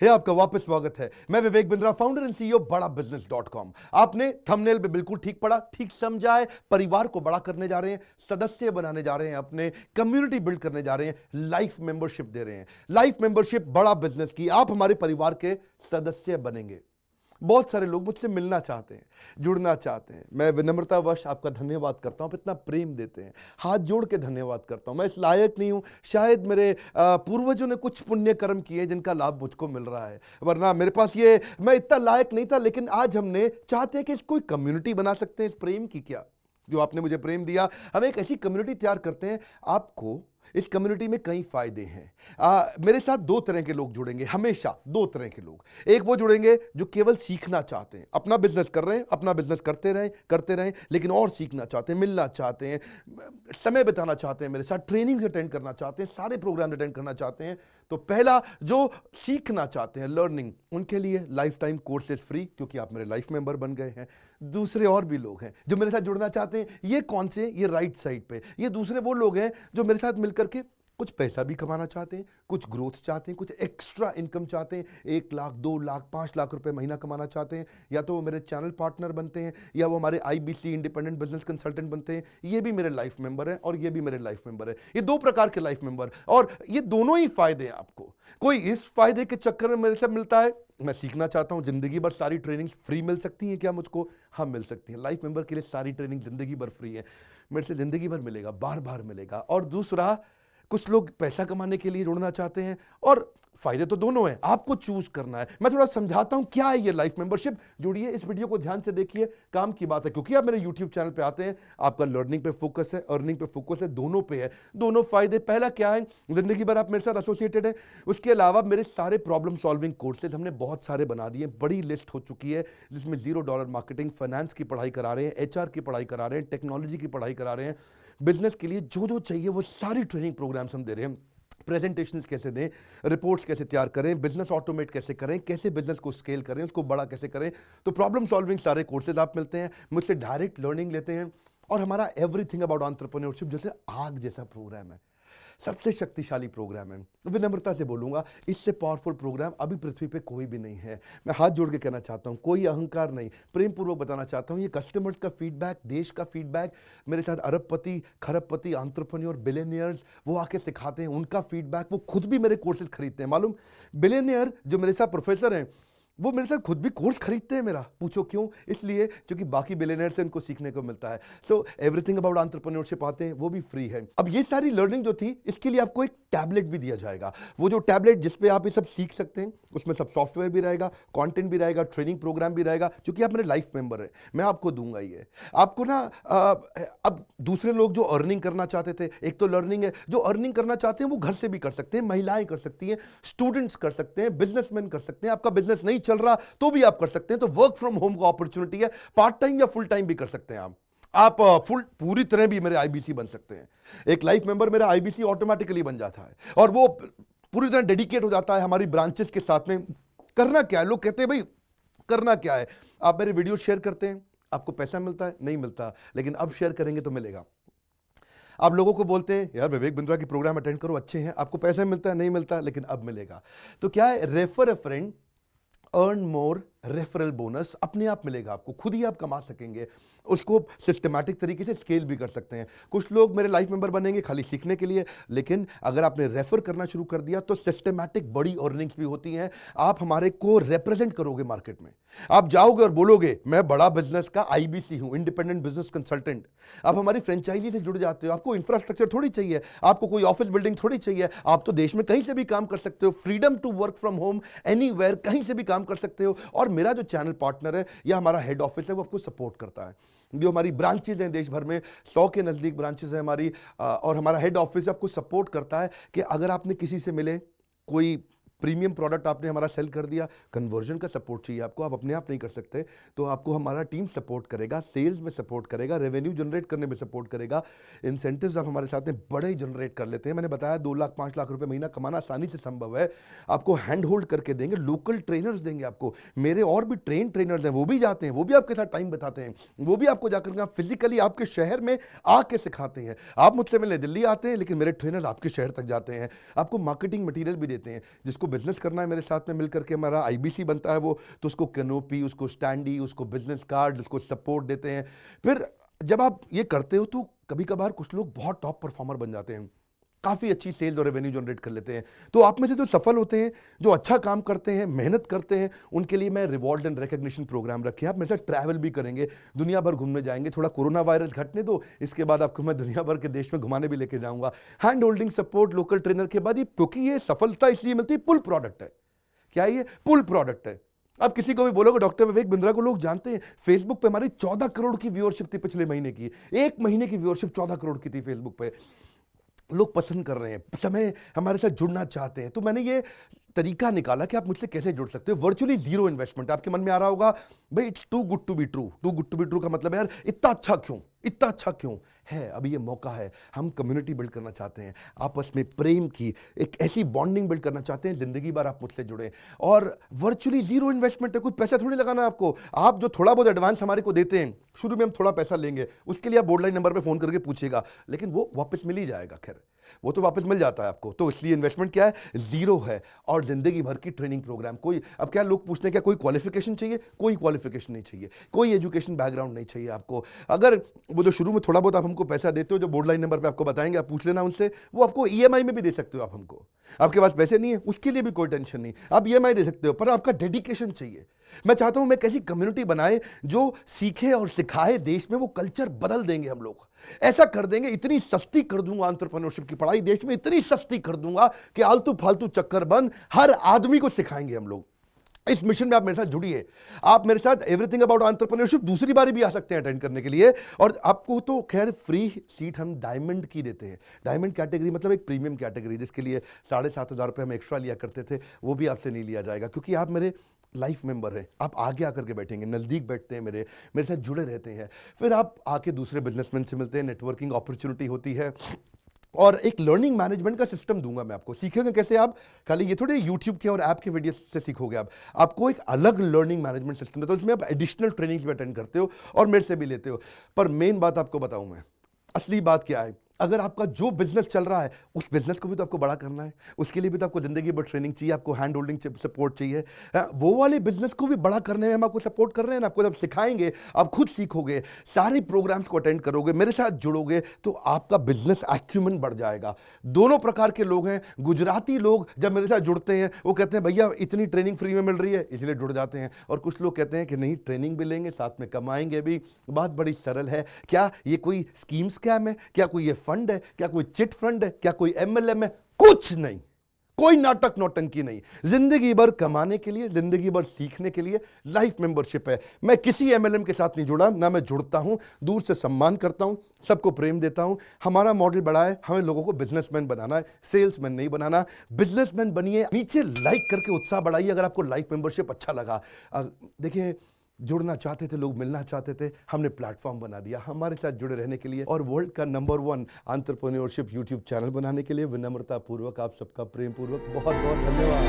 आपका वापस स्वागत है। मैं Vivek Bindra, founder and CEO बड़ा बिजनेस.com। आपने थंबनेल पे बिल्कुल ठीक पढ़ा, ठीक समझा है। परिवार को बड़ा करने जा रहे हैं, सदस्य बनाने जा रहे हैं, अपने कम्युनिटी बिल्ड करने जा रहे हैं, लाइफ मेंबरशिप दे रहे हैं। लाइफ मेंबरशिप बड़ा बिजनेस की, आप हमारे परिवार के सदस्य बनेंगे। बहुत सारे लोग मुझसे मिलना चाहते हैं, जुड़ना चाहते हैं। मैं विनम्रतावश आपका धन्यवाद करता हूं, आप इतना प्रेम देते हैं, हाथ जोड़ के धन्यवाद करता हूं। मैं इस लायक नहीं हूं, शायद मेरे पूर्वजों ने कुछ पुण्य कर्म किए जिनका लाभ मुझको मिल रहा है, वरना मेरे पास ये मैं इतना लायक नहीं था। लेकिन आज हमने चाहते हैं कि कोई कम्युनिटी बना सकते हैं इस प्रेम की। क्या जो आपने मुझे प्रेम दिया, हम एक ऐसी कम्युनिटी तैयार करते हैं। आपको इस कम्युनिटी में कई फायदे हैं। मेरे साथ दो तरह के लोग जुड़ेंगे, हमेशा दो तरह के लोग। एक वो जुड़ेंगे जो केवल सीखना चाहते हैं, अपना बिजनेस कर रहे हैं, अपना बिजनेस करते रहें, लेकिन और सीखना चाहते हैं, मिलना चाहते हैं, समय बिताना चाहते हैं, मेरे साथ ट्रेनिंग्स अटेंड करना चाहते हैं, सारे प्रोग्राम अटेंड करना चाहते हैं। तो पहला, जो सीखना चाहते हैं, लर्निंग, उनके लिए लाइफ टाइम कोर्सेज फ्री, क्योंकि आप मेरे लाइफ मेंबर बन गए हैं। दूसरे और भी लोग हैं जो मेरे साथ जुड़ना चाहते हैं। ये कौन से? ये राइट साइड पे ये दूसरे वो लोग हैं जो मेरे साथ मिलकर के कुछ पैसा भी कमाना चाहते हैं, कुछ ग्रोथ चाहते हैं, कुछ एक्स्ट्रा इनकम चाहते हैं। 1 लाख, 2 लाख, 5 लाख रुपए महीना कमाना चाहते हैं। या तो वो मेरे चैनल पार्टनर बनते हैं, या वो हमारे IBC इंडिपेंडेंट बिजनेस कंसल्टेंट बनते हैं। ये भी मेरे लाइफ मेंबर हैं और ये भी मेरे लाइफ मेंबर है। ये दो प्रकार के लाइफ मेंबर, और ये दोनों ही फायदे हैं आपको। कोई इस फायदे के चक्कर में मेरे से मिलता है, मैं सीखना चाहता हूं, जिंदगी भर सारी ट्रेनिंग फ्री मिल सकती है क्या मुझको? हाँ, मिल सकती है। लाइफ मेंबर के लिए सारी ट्रेनिंग जिंदगी भर फ्री है, मेरे से जिंदगी भर मिलेगा, बार बार मिलेगा। और दूसरा, कुछ लोग पैसा कमाने के लिए जुड़ना चाहते हैं, और फायदे तो दोनों हैं, आपको चूज करना है। मैं थोड़ा समझाता हूं क्या है ये लाइफ मेंबरशिप। जुड़िए, इस वीडियो को ध्यान से देखिए, काम की बात है। क्योंकि आप मेरे YouTube चैनल पे आते हैं, आपका लर्निंग पे फोकस है, अर्निंग पे फोकस है, दोनों पे है। दोनों फायदे, पहला क्या है, जिंदगी भर आप मेरे साथ एसोसिएटेड हैं। उसके अलावा मेरे सारे प्रॉब्लम सॉल्विंग कोर्सेज हमने बहुत सारे बना दिए, बड़ी लिस्ट हो चुकी है, जिसमें $0 मार्केटिंग, फाइनेंस की पढ़ाई करा रहे हैं, HR की पढ़ाई करा रहे हैं, टेक्नोलॉजी की पढ़ाई करा रहे हैं। बिजनेस के लिए जो जो चाहिए वो सारी ट्रेनिंग प्रोग्राम्स हम दे रहे हैं। प्रेजेंटेशंस कैसे दें, रिपोर्ट्स कैसे तैयार करें, बिजनेस ऑटोमेट कैसे करें, कैसे बिजनेस को स्केल करें, उसको बड़ा कैसे करें। तो प्रॉब्लम सॉल्विंग सारे कोर्सेज आप मिलते हैं, मुझसे डायरेक्ट लर्निंग लेते हैं। और हमारा एवरीथिंग अबाउट एंटरप्रेन्योरशिप जैसे आग जैसा प्रोग्राम है, सबसे शक्तिशाली प्रोग्राम है। विनम्रता से बोलूंगा, इससे पावरफुल प्रोग्राम अभी पृथ्वी पे कोई भी नहीं है। मैं हाथ जोड़ के कहना चाहता हूं, कोई अहंकार नहीं, प्रेम पूर्वक बताना चाहता हूं, ये कस्टमर्स का फीडबैक, देश का फीडबैक, मेरे साथ अरबपति, खरबपति, एंटरप्रेन्योर, बिलियनियर्स, वो आके सिखाते हैं, उनका फीडबैक, वो खुद भी मेरे कोर्सेज खरीदते हैं। मालूम, बिलियनियर जो मेरे साथ प्रोफेसर हैं, वो मेरे साथ खुद भी कोर्स खरीदते हैं मेरा। पूछो क्यों? इसलिए क्योंकि बाकी बिलियनियर से उनको सीखने को मिलता है। सो एवरीथिंग अबाउट एंटरप्रेन्योरशिप आते हैं, वो भी फ्री है। अब ये सारी लर्निंग जो थी, इसके लिए आपको एक टैबलेट भी दिया जाएगा। वो जो टैबलेट जिसपे आप ये सब सीख सकते हैं, उसमें सब सॉफ्टवेयर भी रहेगा, कंटेंट भी रहेगा, ट्रेनिंग प्रोग्राम भी रहेगा। क्योंकि आप मेरे लाइफ मेंबर है, मैं आपको दूंगा ये। आपको ना अब दूसरे लोग जो अर्निंग करना चाहते थे, एक तो लर्निंग है, जो अर्निंग करना चाहते हैं वो घर से भी कर सकते हैं, महिलाएं कर सकती हैं, स्टूडेंट्स कर सकते हैं, बिजनेसमैन कर सकते हैं। आपका बिजनेस नहीं चल रहा तो भी आप कर सकते हैं। तो वर्क फ्रॉम होम का अपॉर्चुनिटी है, पार्ट टाइम या फुल टाइम भी कर सकते हैं आप फुल पूरी तरह भी मेरे IBC बन सकते हैं। एक लाइफ मेंबर मेरा IBC ऑटोमेटिकली बन जाता है, और वो पूरी तरह डेडिकेट हो जाता है हमारी ब्रांचेस के साथ में। करना क्या है, लोग कहते हैं भाई करना क्या है, आप मेरे वीडियो शेयर करते हैं, आपको पैसा मिलता है? नहीं मिलता, लेकिन अब शेयर करेंगे तो मिलेगा। आप लोगों को बोलते हैं यार विवेक बिंद्रा की प्रोग्राम अटेंड करो, अच्छे हैं, आपको पैसा मिलता है? नहीं मिलता, लेकिन अब मिलेगा। तो क्या है, refer a friend, earn more, referral bonus अपने आप मिलेगा आपको, खुद ही आप कमा सकेंगे। उसको सिस्टमैटिक तरीके से स्केल भी कर सकते हैं। कुछ लोग मेरे लाइफ मेंबर बनेंगे खाली सीखने के लिए, लेकिन अगर आपने रेफर करना शुरू कर दिया तो सिस्टमैटिक बड़ी अर्निंग्स भी होती हैं। आप हमारे को रिप्रेजेंट करोगे मार्केट में, आप जाओगे और बोलोगे मैं बड़ा बिजनेस का IBC हूं, इंडिपेंडेंट बिजनेस कंसल्टेंट। आप हमारी फ्रेंचाइजी से जुड़ जाते हो, आपको इंफ्रास्ट्रक्चर थोड़ी चाहिए, आपको कोई ऑफिस बिल्डिंग थोड़ी चाहिए, आप तो देश में कहीं से भी काम कर सकते हो, freedom to work from home, anywhere, कहीं से भी काम कर सकते हो। और मेरा जो चैनल पार्टनर है या हमारा हेड ऑफिस है, वो आपको सपोर्ट करता है। जो हमारी ब्रांचेज हैं देश भर में, 100 के नजदीक ब्रांचेज हैं हमारी, और हमारा हेड ऑफिस आपको सपोर्ट करता है कि अगर आपने किसी से मिले, कोई प्रीमियम प्रोडक्ट आपने हमारा सेल कर दिया, कन्वर्जन का सपोर्ट चाहिए आपको, आप अपने आप नहीं कर सकते, तो आपको हमारा टीम सपोर्ट करेगा, सेल्स में सपोर्ट करेगा, रेवेन्यू जनरेट करने में सपोर्ट करेगा, इंसेंटिव्स आप हमारे साथ में बड़े जनरेट कर लेते हैं। मैंने बताया 2 लाख 5 लाख रुपए महीना कमाना आसानी से संभव है। आपको हैंड होल्ड करके देंगे, लोकल ट्रेनर्स देंगे आपको, मेरे और भी ट्रेनर्स हैं, वो भी जाते हैं, वो भी आपके साथ टाइम बताते हैं, वो भी आपको जाकर फिजिकली आपके शहर में आके सिखाते हैं। आप मुझसे मिलने दिल्ली आते हैं, लेकिन मेरे ट्रेनर आपके शहर तक जाते हैं, आपको मार्केटिंग मटीरियल भी देते हैं, जिसको जिसको बिजनेस करना है मेरे साथ में मिल करके हमारा आईबीसी बनता है वो, तो उसको कैनोपी, उसको स्टैंडी, उसको बिजनेस कार्ड, उसको सपोर्ट देते हैं। फिर जब आप ये करते हो तो कभी कभार कुछ लोग बहुत टॉप परफॉर्मर बन जाते हैं, काफ़ी अच्छी सेल्स और रेवेन्यू जनरेट कर लेते हैं। तो आप में से जो सफल होते हैं, जो अच्छा काम करते हैं, मेहनत करते हैं, उनके लिए मैं रिवॉर्ड एंड रिकग्निशन प्रोग्राम रखे हैं। आप मेरे साथ ट्रैवल भी करेंगे, दुनिया भर घूमने जाएंगे। थोड़ा कोरोना वायरस घटने दो, इसके बाद आपको मैं दुनिया भर के देश में घुमाने भी लेके जाऊंगा। Hand holding support, local trainer के बाद, ये क्योंकि ये सफलता इसलिए मिलती है, पुल प्रोडक्ट है। क्या ये पुल प्रोडक्ट है? अब किसी को भी बोलोगे डॉक्टर विवेक बिंद्रा को लोग जानते हैं, फेसबुक पे हमारी 14 करोड़ की व्यूअरशिप थी पिछले महीने की। एक महीने की व्यूअरशिप 14 करोड़ की थी फेसबुक पे। लोग पसंद कर रहे हैं, समय हमारे साथ जुड़ना चाहते हैं। तो मैंने ये तरीका निकाला कि आप मुझसे कैसे जुड़ सकते हो। Virtually zero investment. आपके मन में आ रहा होगा भाई it's too good to be true. Too good to be true का मतलब है यार इतना अच्छा क्यों, इतना अच्छा क्यों है? अभी ये मौका है, हम कम्युनिटी बिल्ड करना चाहते हैं, आपस में प्रेम की एक ऐसी बॉन्डिंग बिल्ड करना चाहते हैं, जिंदगी भर आप मुझसे जुड़े। और वर्चुअली जीरो इन्वेस्टमेंट है, कुछ पैसा थोड़ी लगाना है आपको। आप जो थोड़ा बहुत एडवांस हमारे को देते हैं, शुरू में हम थोड़ा पैसा लेंगे, उसके लिए आप बोर्ड लाइन नंबर पे फोन करके पूछिएगा, लेकिन वो वापस मिल ही जाएगा। खैर वो तो वापस मिल जाता है आपको। तो इसलिए इन्वेस्टमेंट क्या है? जीरो है। और जिंदगी भर की ट्रेनिंग प्रोग्राम। कोई अब क्या लोग पूछते हैं क्या कोई क्वालिफिकेशन चाहिए? कोई क्वालिफिकेशन नहीं चाहिए, कोई एजुकेशन बैकग्राउंड नहीं चाहिए आपको। अगर वो जो शुरू में थोड़ा बहुत आप हमको पैसा देते हो, जो बोर्ड लाइन नंबर पे आपको बताएंगे, आप पूछ लेना उनसे, वो आपको ईएमआई में भी दे सकते हो आप हमको। आपके पास पैसे नहीं है उसके लिए भी कोई टेंशन नहीं, आप ईएमआई दे सकते हो, पर आपका डेडिकेशन चाहिए। मैं चाहता हूं मैं कैसी कम्युनिटी बनाए जो सीखे और सिखाए, देश में वो कल्चर बदल देंगे हम लोग। ऐसा कर देंगे, इतनी सस्ती कर दूंगा एंटरप्रेन्योरशिप की पढ़ाई देश में, इतनी सस्ती कर दूंगा कि आलतू फालतू चक्कर बंद, हर आदमी को सिखाएंगे हम लोग। इस मिशन में आप मेरे साथ जुड़िए। आप मेरे साथ एवरीथिंग अबाउट एंटरप्रेन्योरशिप दूसरी बारी भी आ सकते हैं अटेंड करने के लिए। और आपको तो खैर फ्री सीट हम डायमंड की देते हैं। डायमंड कैटेगरी मतलब एक प्रीमियम कैटेगरी, जिसके लिए 7,500 रुपये हम एक्स्ट्रा लिया करते थे, वो भी आपसे नहीं लिया जाएगा, क्योंकि आप मेरे लाइफ मेंबर हैं। आप आगे आकर के बैठेंगे, नज़दीक बैठते हैं, मेरे साथ जुड़े रहते हैं। फिर आप आके दूसरे बिजनेसमैन से मिलते हैं, नेटवर्किंग अपॉर्चुनिटी होती है। और एक लर्निंग मैनेजमेंट का सिस्टम दूंगा मैं आपको। सीखेंगे कैसे? आप खाली ये थोड़े यूट्यूब के और ऐप के वीडियो से सीखोगे, आप आपको एक अलग लर्निंग मैनेजमेंट सिस्टम है। तो इसमें आप एडिशनल ट्रेनिंग्स भी अटेंड करते हो और मेरे से भी लेते हो। पर मेन बात आपको बताऊं मैं, असली बात क्या है, अगर आपका जो बिजनेस चल रहा है उस बिजनेस को भी तो आपको बड़ा करना है, उसके लिए भी तो आपको जिंदगी भर ट्रेनिंग चाहिए, आपको हैंड होल्डिंग सपोर्ट चाहिए। वो वाले बिजनेस को भी बड़ा करने में हम आपको सपोर्ट कर रहे हैं ना। आपको जब सिखाएंगे, आप खुद सीखोगे, सारे प्रोग्राम्स को अटेंड करोगे, मेरे साथ जुड़ोगे, तो आपका बिजनेस एक्यूमेंट बढ़ जाएगा। दोनों प्रकार के लोग हैं। गुजराती लोग जब मेरे साथ जुड़ते हैं वो कहते हैं भैया इतनी ट्रेनिंग फ्री में मिल रही है, इसलिए जुड़ जाते हैं। और कुछ लोग कहते हैं कि नहीं, ट्रेनिंग भी लेंगे, साथ में कमाएंगे भी। बात बड़ी सरल है। क्या ये कोई स्कीम स्कैम है? क्या कोई ये फंड है? क्या कोई चिट फंड है? क्या कोई एमएलएम है? कुछ नहीं, कोई नाटक नौटंकी नहीं। जिंदगी भर कमाने के लिए, जिंदगी भर सीखने के लिए लाइफ मेंबरशिप है। मैं किसी एमएलएम के साथ नहीं जुड़ा, ना मैं जुड़ता हूं। दूर से सम्मान करता हूं, सबको प्रेम देता हूं। हमारा मॉडल बड़ा है, हमें लोगों को बिजनेसमैन बनाना है, सेल्समैन नहीं बनाना। बिजनेसमैन बनिए। नीचे लाइक करके उत्साह बढ़ाइए अगर आपको लाइफ मेंबरशिप अच्छा लगा। देखिए, जुड़ना चाहते थे लोग, मिलना चाहते थे, हमने प्लेटफॉर्म बना दिया हमारे साथ जुड़े रहने के लिए। और वर्ल्ड का नंबर 1 एंटरप्रेन्योरशिप यूट्यूब चैनल बनाने के लिए विनम्रता पूर्वक आप सबका प्रेम पूर्वक बहुत बहुत धन्यवाद।